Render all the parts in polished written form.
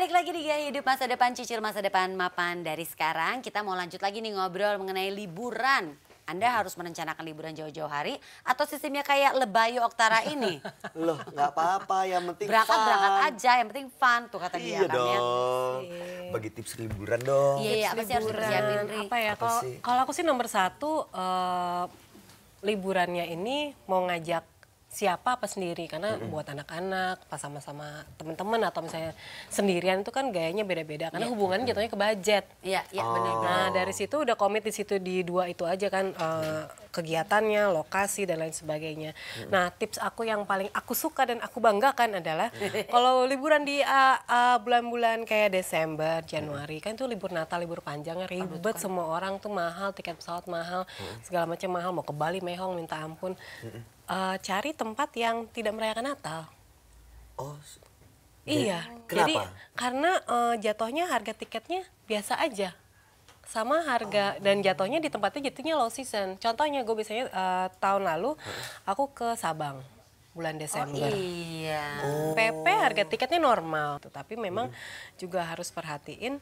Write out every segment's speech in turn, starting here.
Balik lagi di Gaya Hidup Masa Depan, cicil masa depan mapan dari sekarang. Kita mau lanjut lagi nih ngobrol mengenai liburan. Anda harus merencanakan liburan jauh-jauh hari atau sistemnya kayak Lebayo Oktara ini? Loh, nggak apa-apa, yang penting berangkat fun. aja, yang penting fun tuh kata dia Iya kan ya. dong. Bagi tips liburan dong. Iya, apa sih harus dipersiapin, Ri? Apa ya, kalau aku sih nomor satu, liburannya ini mau ngajak siapa apa sendiri, karena buat anak-anak pas sama-sama teman-teman atau misalnya sendirian itu kan gayanya beda-beda karena hubungannya jatuhnya ke budget. Iya, iya benar. Nah dari situ udah komit di situ di dua itu aja kan, kegiatannya, lokasi dan lain sebagainya. Nah tips aku yang paling aku suka dan aku banggakan adalah kalau liburan di bulan-bulan kayak Desember, Januari kan itu libur Natal, libur panjang ribet, semua orang tuh mahal, tiket pesawat mahal, segala macam mahal, mau ke Bali mehong minta ampun. Cari tempat yang tidak merayakan Natal. Oh, Iya, kenapa? jadi karena jatuhnya harga tiketnya biasa aja. Sama harga dan jatuhnya di tempatnya jatuhnya low season. Contohnya gue biasanya tahun lalu aku ke Sabang bulan Desember. Iya. PP harga tiketnya normal, tapi memang juga harus perhatiin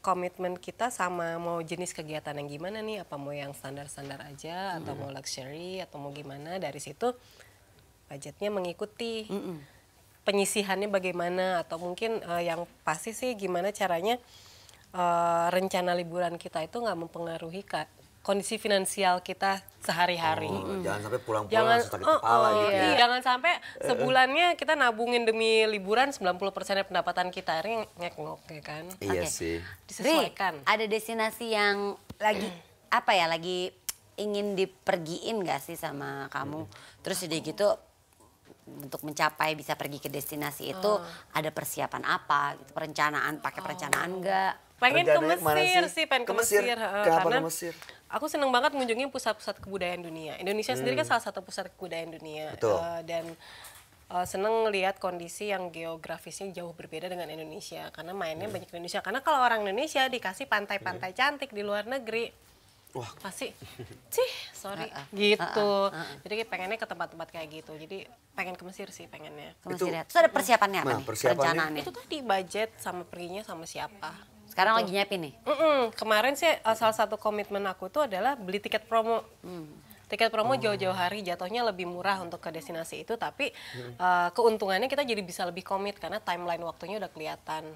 komitmen kita sama mau jenis kegiatan yang gimana nih, apa mau yang standar-standar aja atau mau luxury atau mau gimana. Dari situ budgetnya mengikuti. Penyisihannya bagaimana atau mungkin yang pasti sih gimana caranya rencana liburan kita itu nggak mempengaruhi kondisi finansial kita sehari-hari. Jangan sampai pulang-pulang langsung sakit kepala gitu ya. Jangan sampai sebulannya kita nabungin demi liburan 90%-nya pendapatan kita, ini ngek-ngok ya kan. Iya sih. Disesuaikan. Ri, ada destinasi yang lagi apa ya, lagi ingin dipergiin gak sih sama kamu? Terus udah gitu untuk mencapai bisa pergi ke destinasi itu ada persiapan apa gitu, perencanaan, pakai perencanaan enggak? Pengen ke Rencananya kemana Mesir sih? sih, pengen ke Ke Mesir? Mesir. Kenapa Karena ke Mesir? aku seneng banget mengunjungi pusat-pusat kebudayaan dunia. Indonesia sendiri kan salah satu pusat kebudayaan dunia. Betul. Dan seneng lihat kondisi yang geografisnya jauh berbeda dengan Indonesia. Karena mainnya banyak di Indonesia. Karena kalau orang Indonesia dikasih pantai-pantai cantik di luar negeri, Wah, pasti, sorry, gitu. Jadi pengennya ke tempat-tempat kayak gitu. Jadi pengen ke Mesir sih pengennya. Ke Mesir ya. Terus ada persiapannya apa Nah, nih? persiapannya? Perencanaannya. Itu tadi budget sama perginya sama siapa. Sekarang lagi nyiapin nih. Kemarin sih salah satu komitmen aku tuh adalah beli tiket promo. Tiket promo jauh-jauh hari jatuhnya lebih murah untuk ke destinasi itu, tapi keuntungannya kita jadi bisa lebih komit karena timeline waktunya udah kelihatan.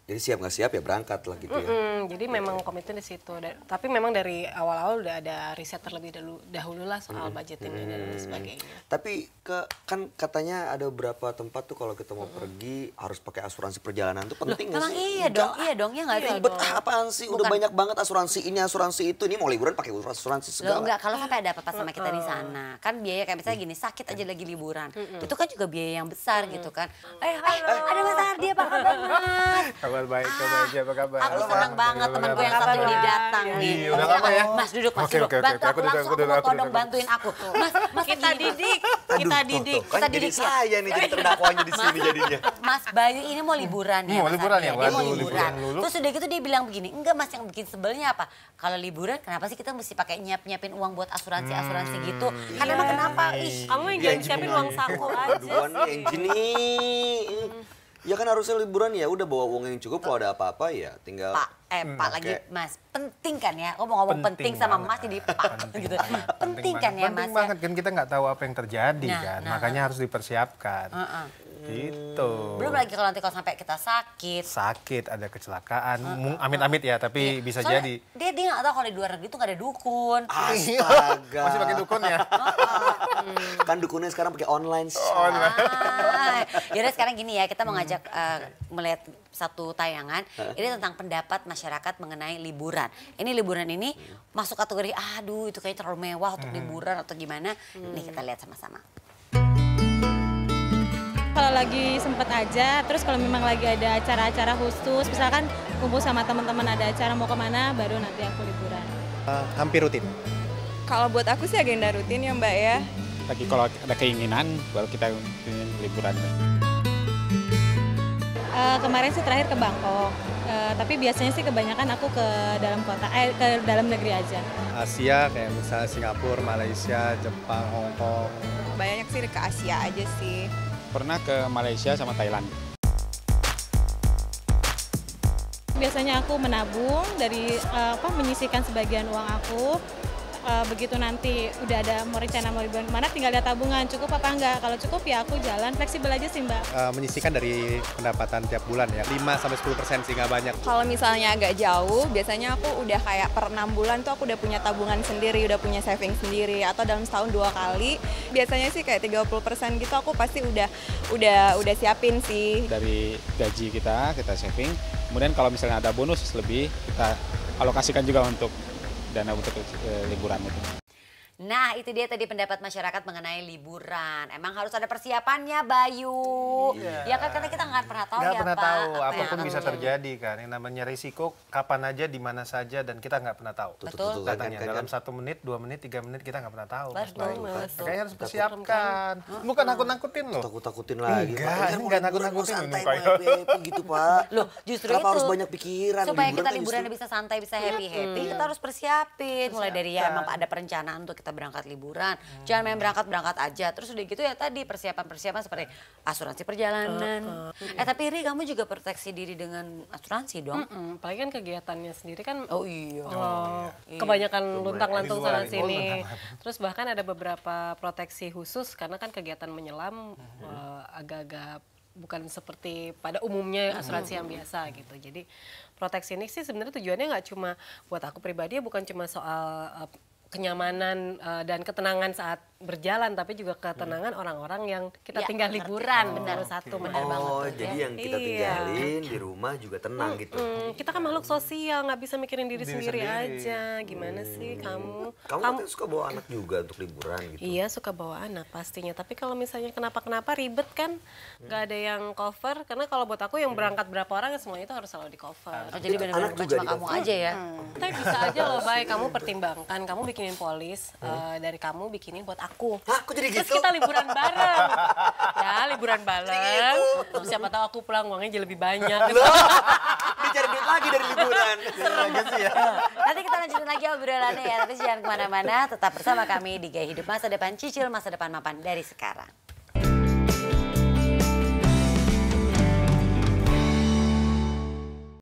jadi siap nggak siap ya berangkat lah gitu ya. Jadi memang komitmen di situ. Tapi memang dari awal-awal udah ada riset terlebih dahulu lah soal budgetingnya dan lain sebagainya. Tapi kan katanya ada beberapa tempat tuh kalau kita mau pergi harus pakai asuransi perjalanan tuh penting nggak Emang sih? iya dong ya nggak sih? Ribet apaan sih? Udah banyak banget asuransi ini, asuransi itu. Ini mau liburan pakai asuransi Loh, segala. enggak, kalau sampai ada apa-apa sama kita di sana, kan biaya kayak misalnya gini, sakit aja lagi liburan, itu kan juga biaya yang besar gitu kan. Ada Mas Ardi, apa kabar Mas? Kabar baik, kabar aja, apa kabar? Aku senang banget temanku yang satu ini datang nih. Iya, udah lama ya? Mas duduk, Mas Oke, duduk. oke, oke. Bantu aku Aku duduk, langsung, aku duduk, mau aku tolong duduk. bantuin aku. Mas Kita lagi gini, didik, Aduh, kita tuh, didik. kan kita jadi didik ya. saya nih jadi terdakwanya di sini jadinya. Mas Bayu ini mau liburan ya. Mau Mas liburan Ardi ya? Dia mau Waduh, liburan. liburan dulu. Terus udah gitu dia bilang begini, enggak Mas, yang bikin sebelnya apa? Kalau liburan kenapa sih kita mesti pakai nyiapin uang buat asuransi gitu? Karena emang kenapa? Ih, Kamu yang jangan siapin uang saku aja Aduan nih, sih. Engine nih. Ya kan harusnya liburan ya udah bawa uang yang cukup, kalau ada apa-apa ya tinggal. Pak lagi Mas, penting kan ya? Aku mau ngomong penting sama Mas jadi Pak gitu. Penting kan ya Mas? Penting banget kan, kita nggak tahu apa yang terjadi Nah, kan, nah. makanya harus dipersiapkan. Gitu. Belum lagi kalau nanti sampai kita sakit. Sakit, ada kecelakaan, amit-amit ya, tapi bisa Soalnya jadi. Dia nggak tahu kalau di luar negeri itu nggak ada dukun. Astaga. Masih pakai dukun ya? Kan dukunnya sekarang pakai online. Yaudah sekarang gini ya, kita mau ngajak melihat satu tayangan. Ini tentang pendapat masyarakat mengenai liburan. Ini liburan ini masuk kategori, aduh itu kayak terlalu mewah untuk liburan atau gimana. Nih kita lihat sama-sama. Kalau lagi sempet aja, terus kalau memang lagi ada acara-acara khusus, misalkan kumpul sama teman-teman ada acara mau kemana, baru nanti aku liburan. Hampir rutin. Kalau buat aku sih agenda rutin ya Mbak ya. Lagi kalau ada keinginan baru kita liburan. Kemarin sih terakhir ke Bangkok, tapi biasanya sih kebanyakan aku ke dalam kota, ke dalam negeri aja. Asia kayak misalnya Singapura, Malaysia, Jepang, Hong Kong. Banyak sih ke Asia aja sih. Pernah ke Malaysia sama Thailand. biasanya aku menabung dari menyisihkan sebagian uang aku. Begitu nanti udah ada mau rencana mau liburan kemana, tinggal lihat tabungan cukup apa enggak. Kalau cukup ya aku jalan, fleksibel aja sih Mbak. Menyisihkan dari pendapatan tiap bulan ya, 5-10% sih nggak banyak. Kalau misalnya agak jauh, biasanya aku udah kayak per 6 bulan tuh aku udah punya tabungan sendiri, udah punya saving sendiri, atau dalam setahun 2 kali. Biasanya sih kayak 30% gitu aku pasti udah siapin sih. Dari gaji kita saving. Kemudian kalau misalnya ada bonus lebih, kita alokasikan juga untuk dana untuk liburan itu. Nah, itu dia tadi pendapat masyarakat mengenai liburan. Emang harus ada persiapannya, Bayu. Ya kan, karena kita nggak pernah tahu Nggak ya, pernah Pak. tahu, apa yang apapun akan bisa terjadi. terjadi kan. Yang namanya risiko kapan aja, di mana saja, dan kita nggak pernah tahu. Betul. Katanya dalam 1 menit, 2 menit, 3 menit kita nggak pernah tahu. Betul, betul. Makanya harus persiapkan. Bukan nakut-nakutin loh. Takut-takutin lagi. Enggak, Pak. ini Mau nggak liburan, nakut-nakutin mau ini, santai, Pak. mau happy gitu, Pak. Loh, justru Kenapa itu. harus banyak pikiran? Supaya Liburan kita kan liburannya bisa santai, bisa happy-happy, kita harus persiapin. Mulai dari ya emang ada perencanaan untuk kita berangkat liburan. Jangan main berangkat aja. Terus udah gitu ya tadi persiapan-persiapan seperti asuransi perjalanan. Tapi Ri, kamu juga proteksi diri dengan asuransi dong? Apalagi kan kegiatannya sendiri kan Oh iya. kebanyakan luntang-lantung Di luar, sana sini. Terus bahkan ada beberapa proteksi khusus karena kan kegiatan menyelam agak-agak bukan seperti pada umumnya asuransi yang biasa gitu. Jadi proteksi ini sih sebenarnya tujuannya nggak cuma buat aku pribadi, bukan cuma soal kenyamanan dan ketenangan saat berjalan, tapi juga ketenangan orang-orang yang kita Ya, tinggal ngerti. liburan. Benar. Satu benar Oh, banget tuh, jadi ya. yang kita tinggalin di rumah juga tenang gitu. Kita kan makhluk sosial, nggak bisa mikirin diri Diri sendiri sendiri. aja. Gimana sih kamu? Kamu katanya suka bawa anak juga untuk liburan gitu. Iya, suka bawa anak pastinya. Tapi kalau misalnya kenapa-kenapa ribet kan, nggak ada yang cover. Karena kalau buat aku yang berangkat berapa orang ya semuanya itu harus selalu di cover. Oh, jadi benar-benar Anak bukan juga cuma di kamu cover. aja ya? Tapi bisa aja loh, baik kamu pertimbangkan, kamu bikinin polis dari kamu bikinin buat aku. Hah, kok jadi Terus gitu? kita liburan bareng. Ya, liburan bareng. Terus siapa tahu aku pulang uangnya jadi lebih banyak. Dicari duit lagi dari liburan. Nanti kita lanjutin lagi obrolannya ya. Tapi jangan kemana-mana, tetap bersama kami di Gaya Hidup Masa Depan, cicil masa depan mapan dari sekarang.